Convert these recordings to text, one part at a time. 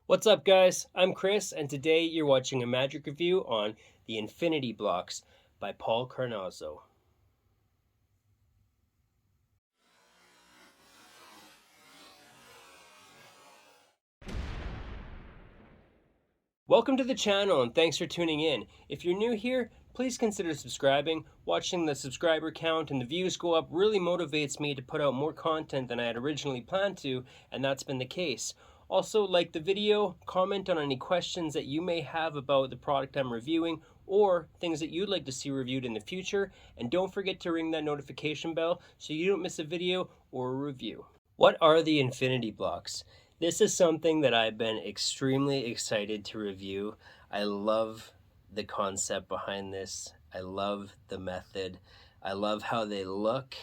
What's up, guys? I'm Chris, and today you're watching a magic review on the Infinity Blocks by Paul Carnazzo. Welcome to the channel, and thanks for tuning in. If you're new here, please consider subscribing. Watching the subscriber count and the views go up really motivates me to put out more content than I had originally planned to, and that's been the case. Also, like the video, comment on any questions that you may have about the product I'm reviewing or things that you'd like to see reviewed in the future, and don't forget to ring that notification bell so you don't miss a video or a review. What are the Infinity Blocks? This is something that I've been extremely excited to review. I love the concept behind this. I love the method. I love how they look.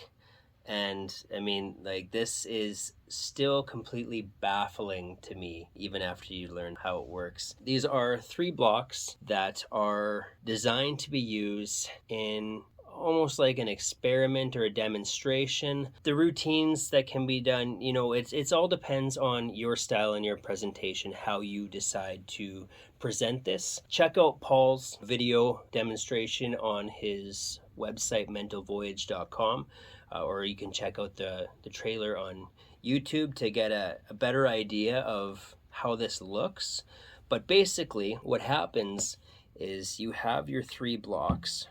And I mean, this is still completely baffling to me, even after you learn how it works. These are 3 blocks that are designed to be used in almost like an experiment or a demonstration. The routines that can be done, it's all depends on your style and your presentation, how you decide to present this. Check out Paul's video demonstration on his website mentalvoyage.com, or you can check out the trailer on YouTube to get a better idea of how this looks. But basically what happens is you have your 3 blocks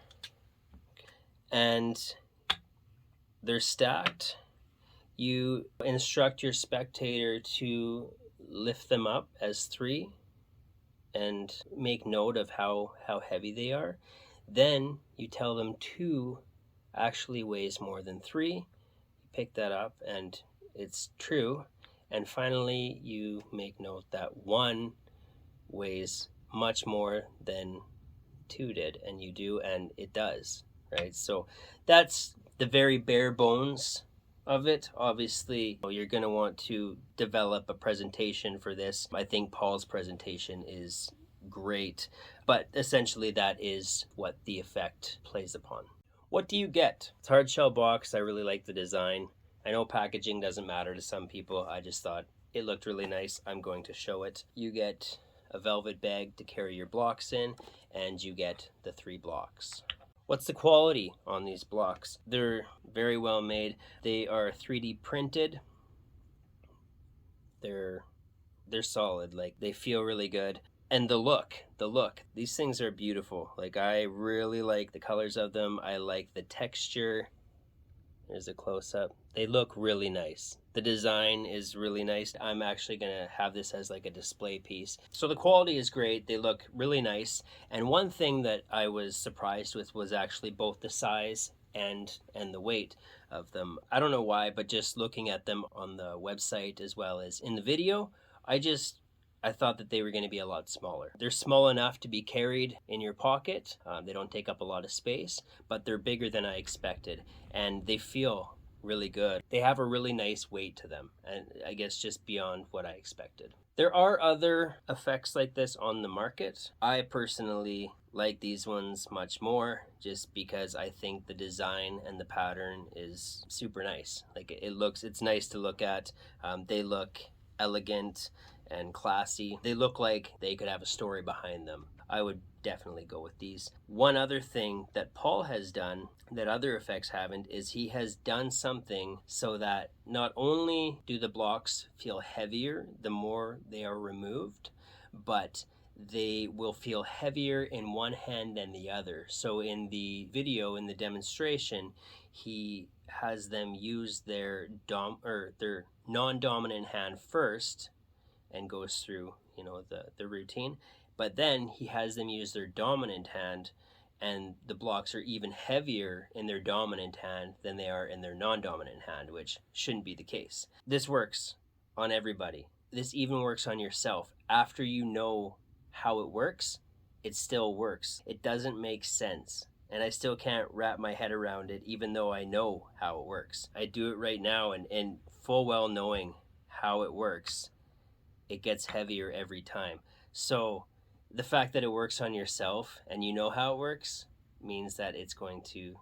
and they're stacked. You instruct your spectator to lift them up as 3 and make note of how heavy they are. Then you tell them 2 actually weighs more than 3. You pick that up and it's true. And finally, you make note that 1 weighs much more than 2 did, and you do, and it does. Right, so that's the very bare bones of it. Obviously, you're going to want to develop a presentation for this. I think Paul's presentation is great, but essentially that is what the effect plays upon. What do you get? It's a hard shell box. I really like the design. I know packaging doesn't matter to some people. I just thought it looked really nice. I'm going to show it. You get a velvet bag to carry your blocks in, and you get the 3 blocks. What's the quality on these blocks? They're very well made. They are 3D printed. They're solid. Like, they feel really good. And the look, these things are beautiful. Like, I really like the colors of them. I like the texture. There's a close-up. They look really nice. The design is really nice. I'm actually gonna have this as like a display piece. So the quality is great. They look really nice. And one thing that I was surprised with was actually both the size and the weight of them. I don't know why, but just looking at them on the website as well as in the video, I thought that they were going to be a lot smaller. They're small enough to be carried in your pocket. They don't take up a lot of space, but they're bigger than I expected, and they feel really good. They have a really nice weight to them, and I guess just beyond what I expected. There are other effects like this on the market. I personally like these ones much more, just because I think the design and the pattern is super nice. Like, it's nice to look at. They look elegant and classy. They look like they could have a story behind them. I would definitely go with these. One other thing that Paul has done that other effects haven't is he has done something so that not only do the blocks feel heavier the more they are removed, but they will feel heavier in one hand than the other. So in the video, in the demonstration, he has them use their non-dominant hand first and goes through, the routine. But then he has them use their dominant hand, and the blocks are even heavier in their dominant hand than they are in their non-dominant hand, which shouldn't be the case. This works on everybody. This even works on yourself. After you know how it works, it still works. It doesn't make sense. And I still can't wrap my head around it, even though I know how it works. I do it right now, and full well knowing how it works, it gets heavier every time. So the fact that it works on yourself and you know how it works means that it's going to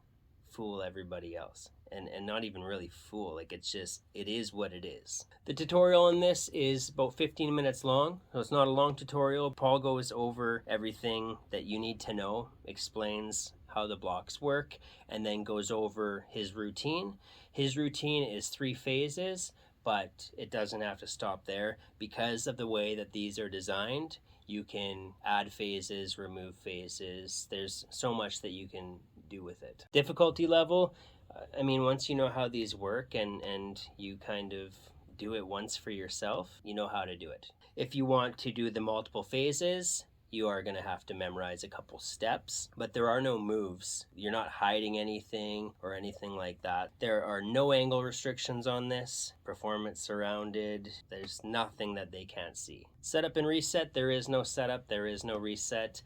fool everybody else. and not even really fool. Like, it's just, it is what it is. The tutorial on this is about 15 minutes long, so it's not a long tutorial. Paul goes over everything that you need to know, explains how the blocks work, and then goes over his routine. His routine is 3 phases, but it doesn't have to stop there. Because of the way that these are designed, you can add phases, remove phases. There's so much that you can do with it. Difficulty level, I mean, once you know how these work and you kind of do it once for yourself, you know how to do it. If you want to do the multiple phases, you are going to have to memorize a couple steps, but there are no moves. You're not hiding anything or anything like that. There are no angle restrictions on this. Performance surrounded. There's nothing that they can't see. Setup and reset, there is no setup, there is no reset.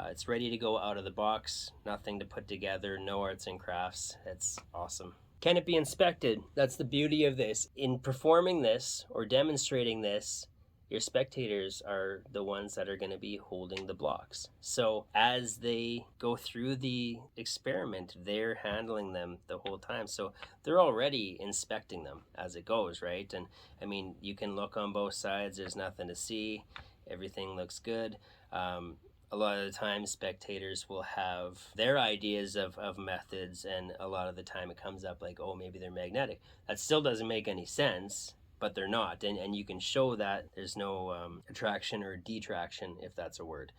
It's ready to go out of the box. Nothing to put together, no arts and crafts. It's awesome. Can it be inspected? That's the beauty of this. In performing this or demonstrating this, your spectators are the ones that are going to be holding the blocks. So as they go through the experiment, they're handling them the whole time. So they're already inspecting them as it goes, right? And I mean, you can look on both sides. There's nothing to see. Everything looks good. A lot of the time, spectators will have their ideas of methods, and a lot of the time it comes up like, oh, maybe they're magnetic. That still doesn't make any sense, but they're not. And you can show that there's no attraction or detraction, if that's a word.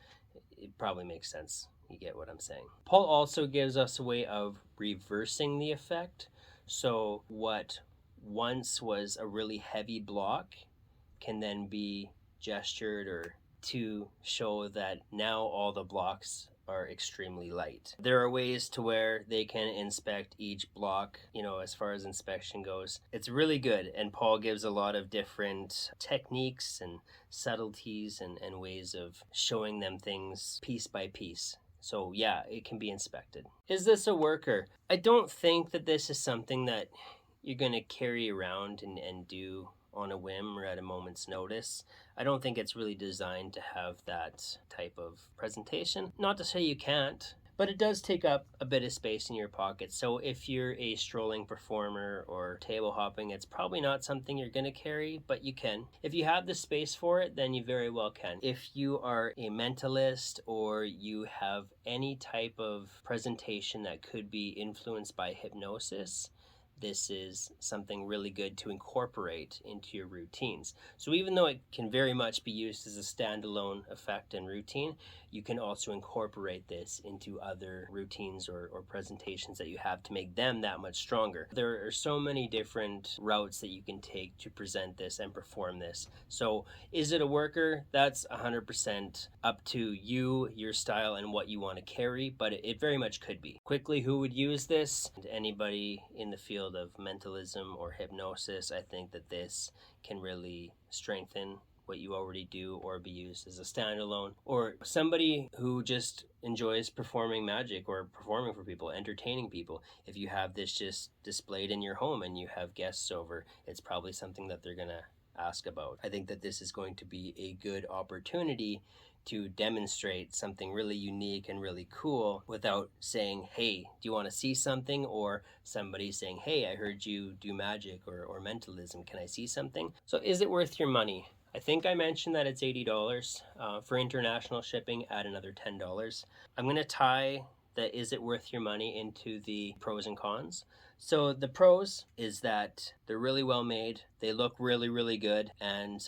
It probably makes sense. You get what I'm saying. Paul also gives us a way of reversing the effect. So what once was a really heavy block can then be gestured or to show that now all the blocks are extremely light. There are ways to where they can inspect each block, you know, as far as inspection goes. It's really good, and Paul gives a lot of different techniques and subtleties and ways of showing them things piece by piece. So yeah, it can be inspected. Is this a worker? I don't think that this is something that you're going to carry around and do on a whim or at a moment's notice. I don't think it's really designed to have that type of presentation. Not to say you can't, but it does take up a bit of space in your pocket. So if you're a strolling performer or table hopping, it's probably not something you're going to carry, but you can. If you have the space for it, then you very well can. If you are a mentalist or you have any type of presentation that could be influenced by hypnosis, this is something really good to incorporate into your routines. So even though it can very much be used as a standalone effect and routine, you can also incorporate this into other routines or presentations that you have to make them that much stronger. There are so many different routes that you can take to present this and perform this. So is it a worker? That's 100% up to you, your style, and what you want to carry, but it very much could be. Quickly, who would use this? Anybody in the field of mentalism or hypnosis. I think that this can really strengthen what you already do or be used as a standalone, or somebody who just enjoys performing magic or performing for people, entertaining people. If you have this just displayed in your home and you have guests over, it's probably something that they're gonna ask about. I think that this is going to be a good opportunity to demonstrate something really unique and really cool without saying, hey, do you want to see something? Or somebody saying, hey, I heard you do magic or mentalism. Can I see something? So is it worth your money? I think I mentioned that it's $80. For international shipping, add another $10. I'm going to tie the is it worth your money into the pros and cons. So the pros is that they're really well made. They look really, really good. And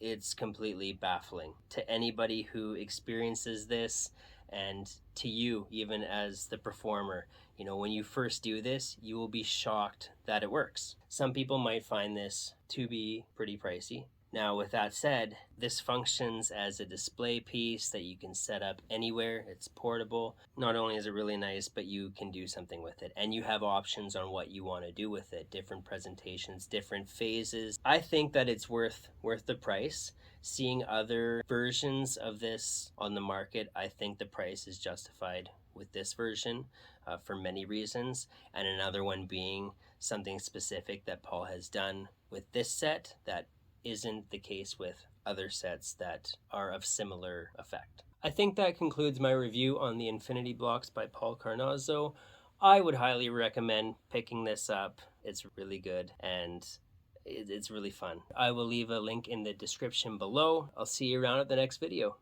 it's completely baffling to anybody who experiences this, and to you even as the performer. You know, when you first do this, you will be shocked that it works. Some people might find this to be pretty pricey. Now, with that said, this functions as a display piece that you can set up anywhere. It's portable. Not only is it really nice, but you can do something with it. And you have options on what you want to do with it. Different presentations, different phases. I think that it's worth the price. Seeing other versions of this on the market, I think the price is justified with this version for many reasons. And another one being something specific that Paul has done with this set that isn't the case with other sets that are of similar effect. I think that concludes my review on the Infinity Blocks by Paul Carnazzo. I would highly recommend picking this up. It's really good and it's really fun. I will leave a link in the description below. I'll see you around at the next video.